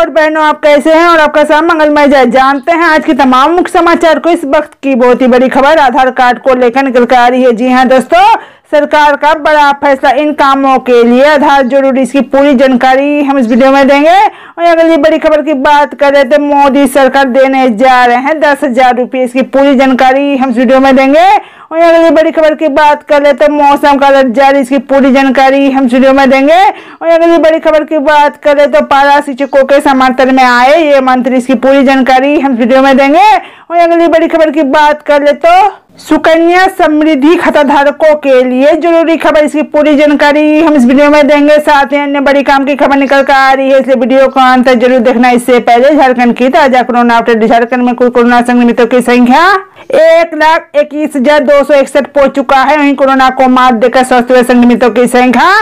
और बहनों, आप कैसे हैं और आपका सब मंगलमय जाए। जानते हैं आज की तमाम मुख्य समाचार को। इस वक्त की बहुत ही बड़ी खबर आधार कार्ड को लेकर निकल कर आ रही है। जी हां दोस्तों, सरकार का बड़ा फैसला, इन कामों के लिए आधार जरूरी, इसकी पूरी जानकारी हम इस वीडियो में देंगे। और अगली बड़ी खबर की बात करें तो मोदी सरकार देने जा रहे हैं 10,000 रुपये, इसकी पूरी जानकारी हम इस वीडियो में देंगे। और अगली बड़ी खबर की बात करें तो मौसम का अलर्ट जारी, इसकी पूरी जानकारी हम वीडियो में देंगे। और अगली बड़ी खबर की बात करें तो पारा शिक्षकों के समर्थन में आए ये मंत्री, इसकी पूरी जानकारी हम वीडियो में देंगे। और अगली बड़ी खबर की बात करें तो सुकन्या समृद्धि खाता धारकों के लिए जरूरी खबर, इसकी पूरी जानकारी हम इस वीडियो में देंगे। साथ ही अन्य बड़ी काम की खबर निकल कर आ रही है, इसलिए वीडियो को अंत तक जरूर देखना। इससे पहले झारखंड की ताजा कोरोना अपडेट। झारखंड में कुल कोरोना संक्रमितों की संख्या 1,21,261 पहुंच चुका है। वहीं कोरोना को मात देकर स्वस्थ हुए संक्रमितों की संख्या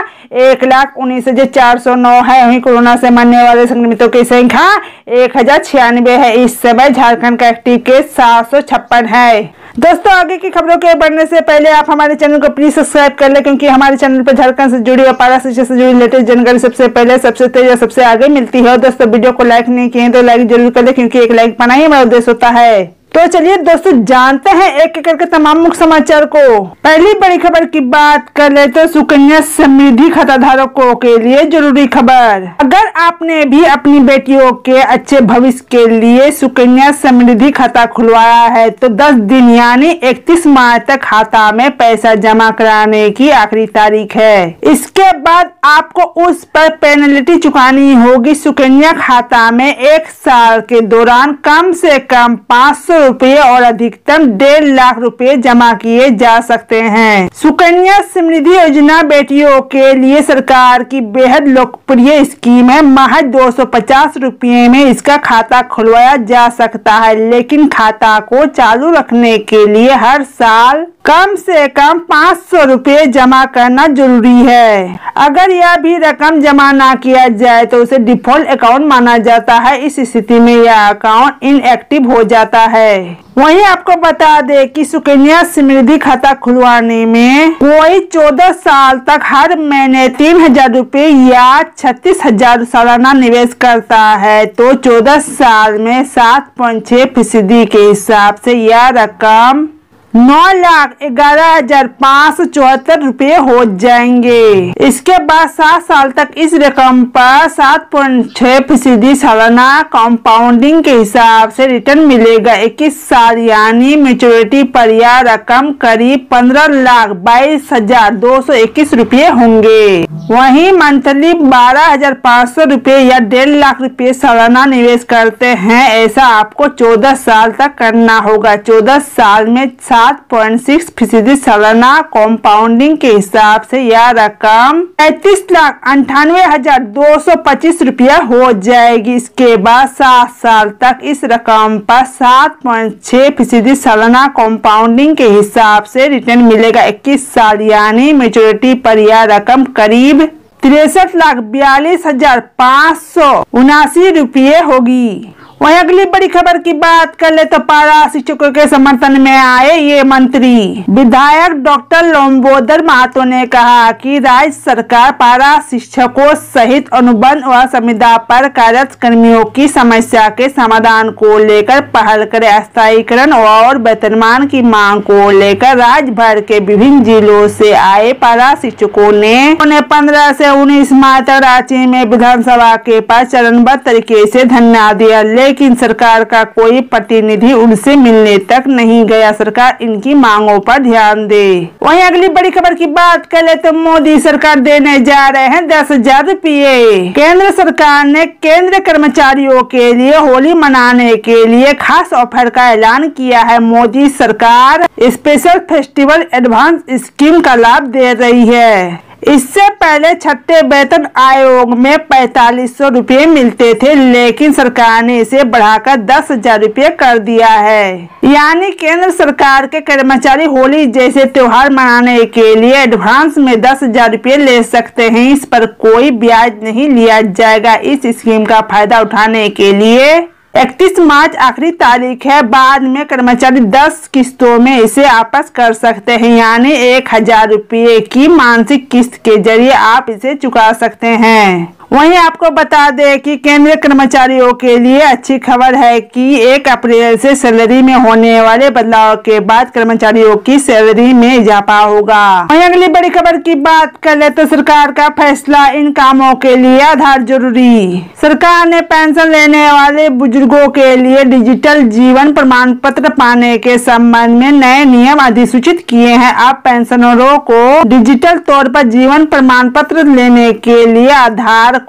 1,19,409 है। वहीं कोरोना से मरने वाले संक्रमितों की संख्या 1,096 है। इस समय झारखंड का एक्टिव केस 756 है। दोस्तों, आगे की खबरों के बढ़ने से पहले आप हमारे चैनल को प्लीज सब्सक्राइब कर ले, क्योंकि हमारे चैनल पर झारखंड से जुड़ी और पारा शिक्षा से जुड़ी लेटेस्ट जानकारी सबसे पहले, सबसे तेज और सबसे आगे मिलती है। दोस्तों, वीडियो को लाइक नहीं किए तो लाइक जरूर कर ले, क्योंकि एक लाइक पाना ही हमारा उद्देश्य होता है। तो चलिए दोस्तों, जानते हैं एक एक करके तमाम मुख्य समाचार को। पहली बड़ी खबर की बात कर ले तो सुकन्या समृद्धि खाता धारकों के लिए जरूरी खबर। अगर आपने भी अपनी बेटियों के अच्छे भविष्य के लिए सुकन्या समृद्धि खाता खुलवाया है तो 10 दिन यानी 31 मार्च तक खाता में पैसा जमा कराने की आखिरी तारीख है। इसके बाद आपको उस पर पेनल्टी चुकानी होगी। सुकन्या खाता में एक साल के दौरान कम से कम 500 रुपये और अधिकतम 1.5 लाख रुपए जमा किए जा सकते हैं। सुकन्या समृद्धि योजना बेटियों के लिए सरकार की बेहद लोकप्रिय स्कीम है। महज 250 रुपये में इसका खाता खुलवाया जा सकता है, लेकिन खाता को चालू रखने के लिए हर साल कम से कम 500 रुपये जमा करना जरूरी है। अगर यह भी रकम जमा ना किया जाए तो उसे डिफॉल्ट अकाउंट माना जाता है। इस स्थिति में यह अकाउंट इनएक्टिव हो जाता है। वहीं आपको बता दें कि सुकन्या समृद्धि खाता खुलवाने में कोई 14 साल तक हर महीने 3,000 रुपये या 36,000 सालाना निवेश करता है तो 14 साल में 7.6% के हिसाब से यह रकम 9,11,574 रुपये हो जाएंगे। इसके बाद 7 साल तक इस रकम पर 7.6% सालाना कंपाउंडिंग के हिसाब से रिटर्न मिलेगा। 21 साल यानी मेच्योरिटी पर यह रकम करीब 15,22,221 रुपये होंगे। वहीं मंथली 12,500 रुपये या 1.5 लाख रुपये सालाना निवेश करते हैं, ऐसा आपको 14 साल तक करना होगा। 14 साल में 7.6% सालाना कंपाउंडिंग के हिसाब से यह रकम 35,98,225 रुपया हो जाएगी। इसके बाद 7 साल तक इस रकम पर 7.6% सालाना कंपाउंडिंग के हिसाब से रिटर्न मिलेगा। 21 साल यानी मेच्योरिटी पर यह रकम करीब 63,42,579 रुपये होगी। वहीं अगली बड़ी खबर की बात कर ले तो पारा शिक्षकों के समर्थन में आए ये मंत्री। विधायक डॉक्टर लंबोदर महतो ने कहा कि राज्य सरकार पारा शिक्षकों सहित अनुबंध व संविदा पर कार्यरत कर्मियों की समस्या के समाधान को लेकर पहल करे। स्थायीकरण और वेतनमान की मांग को लेकर राज्य भर के विभिन्न जिलों से आए पारा शिक्षकों ने 15 से 19 मार्च तक रांची में विधानसभा के पास चरणबद्ध तरीके से धरना दिया, लेकिन सरकार का कोई प्रतिनिधि उनसे मिलने तक नहीं गया। सरकार इनकी मांगों पर ध्यान दे। वहीं अगली बड़ी खबर की बात कर ले तो मोदी सरकार देने जा रहे हैं 10,000 रुपये। केंद्र सरकार ने केंद्रीय कर्मचारियों के लिए होली मनाने के लिए खास ऑफर का ऐलान किया है। मोदी सरकार स्पेशल फेस्टिवल एडवांस स्कीम का लाभ दे रही है। इससे पहले छठे वेतन आयोग में 4,500 रुपये मिलते थे, लेकिन सरकार ने इसे बढ़ाकर 10,000 रुपये कर दिया है। यानी केंद्र सरकार के कर्मचारी होली जैसे त्योहार मनाने के लिए एडवांस में 10,000 रुपये ले सकते हैं। इस पर कोई ब्याज नहीं लिया जाएगा। इस स्कीम का फायदा उठाने के लिए 31 मार्च आखिरी तारीख है। बाद में कर्मचारी 10 किस्तों में इसे वापस कर सकते हैं, यानी 1,000 रुपये की मासिक किस्त के जरिए आप इसे चुका सकते हैं। वहीं आपको बता दें कि केंद्रीय कर्मचारियों के लिए अच्छी खबर है कि 1 अप्रैल से सैलरी में होने वाले बदलाव के बाद कर्मचारियों की सैलरी में इजाफा होगा। वहीं अगली बड़ी खबर की बात कर ले तो सरकार का फैसला, इन कामों के लिए आधार जरूरी। सरकार ने पेंशन लेने वाले बुजुर्गों के लिए डिजिटल जीवन प्रमाण पत्र पाने के संबंध में नए नियम अधिसूचित किए हैं। अब पेंशनरों को डिजिटल तौर पर जीवन प्रमाण पत्र लेने के लिए आधार को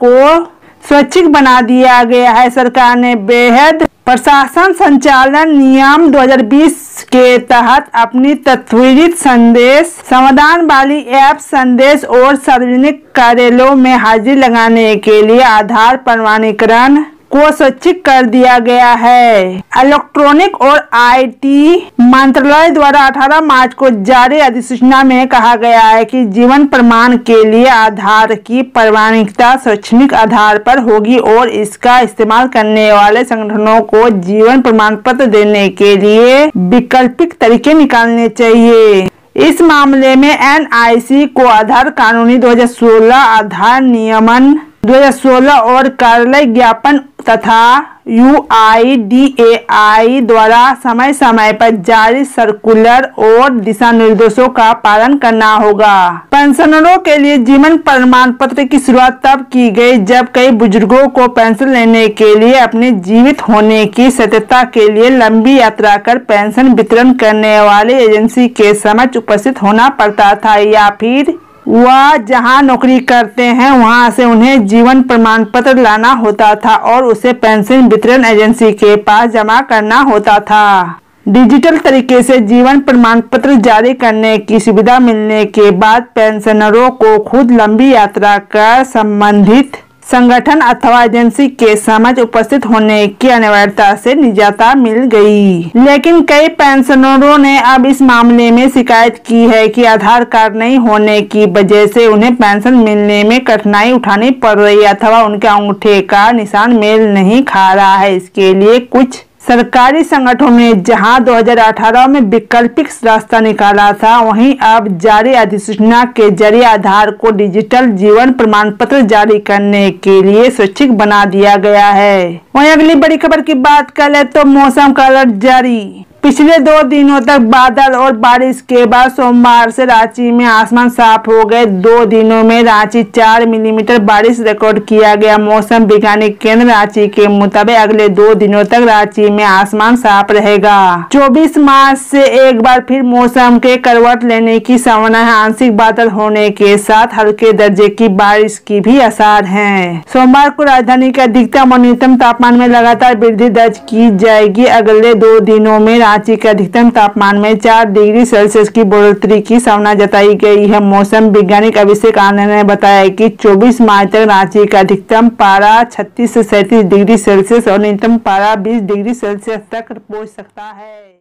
स्वैच्छिक बना दिया गया है। सरकार ने बेहद प्रशासन संचालन नियम 2020 के तहत अपनी त्वरित संदेश समाधान वाली ऐप संदेश और सार्वजनिक कार्यालयों में हाजिरी लगाने के लिए आधार प्रमाणीकरण को स्वैच्छिक कर दिया गया है। इलेक्ट्रॉनिक और आईटी मंत्रालय द्वारा 18 मार्च को जारी अधिसूचना में कहा गया है कि जीवन प्रमाण के लिए आधार की प्रामाणिकता शैक्षणिक आधार पर होगी और इसका इस्तेमाल करने वाले संगठनों को जीवन प्रमाण पत्र देने के लिए वैकल्पिक तरीके निकालने चाहिए। इस मामले में एनआईसी को आधार कानूनी 2016, आधार नियमन 2016 और कार्यालय ज्ञापन तथा UIDAI द्वारा समय समय पर जारी सर्कुलर और दिशा निर्देशों का पालन करना होगा। पेंशनरों के लिए जीवन प्रमाण पत्र की शुरुआत तब की गई जब कई बुजुर्गों को पेंशन लेने के लिए अपने जीवित होने की सत्यता के लिए लंबी यात्रा कर पेंशन वितरण करने वाले एजेंसी के समक्ष उपस्थित होना पड़ता था, या फिर वह जहां नौकरी करते हैं वहां से उन्हें जीवन प्रमाण पत्र लाना होता था और उसे पेंशन वितरण एजेंसी के पास जमा करना होता था। डिजिटल तरीके से जीवन प्रमाण पत्र जारी करने की सुविधा मिलने के बाद पेंशनरों को खुद लंबी यात्रा कर संबंधित संगठन अथवा एजेंसी के समक्ष उपस्थित होने की अनिवार्यता से निजात मिल गई। लेकिन कई पेंशनरों ने अब इस मामले में शिकायत की है कि आधार कार्ड नहीं होने की वजह से उन्हें पेंशन मिलने में कठिनाई उठानी पड़ रही है अथवा उनके अंगूठे का निशान मेल नहीं खा रहा है। इसके लिए कुछ सरकारी संगठनों ने जहां 2018 में वैकल्पिक रास्ता निकाला था, वहीं अब जारी अधिसूचना के जरिए आधार को डिजिटल जीवन प्रमाण पत्र जारी करने के लिए स्वैच्छिक बना दिया गया है। वहीं अगली बड़ी खबर की बात करें तो मौसम का अलर्ट जारी। पिछले 2 दिनों तक बादल और बारिश के बाद सोमवार से रांची में आसमान साफ हो गए। 2 दिनों में रांची 4 मिलीमीटर बारिश रिकॉर्ड किया गया। मौसम वैज्ञानिक केंद्र रांची के मुताबिक अगले 2 दिनों तक रांची में आसमान साफ रहेगा। 24 मार्च से एक बार फिर मौसम के करवट लेने की संभावना है। आंशिक बादल होने के साथ हल्के दर्जे की बारिश की भी आसार है। सोमवार को राजधानी के अधिकतम और न्यूनतम तापमान में लगातार वृद्धि दर्ज की जाएगी। अगले 2 दिनों में रांची के अधिकतम तापमान में 4 डिग्री सेल्सियस की बढ़ोतरी की संभावना जताई गई है। मौसम वैज्ञानिक अभिषेक आनंद ने बताया कि 24 मार्च तक रांची का अधिकतम पारा 36 से 37 डिग्री सेल्सियस और न्यूनतम पारा 20 डिग्री सेल्सियस तक पहुंच सकता है।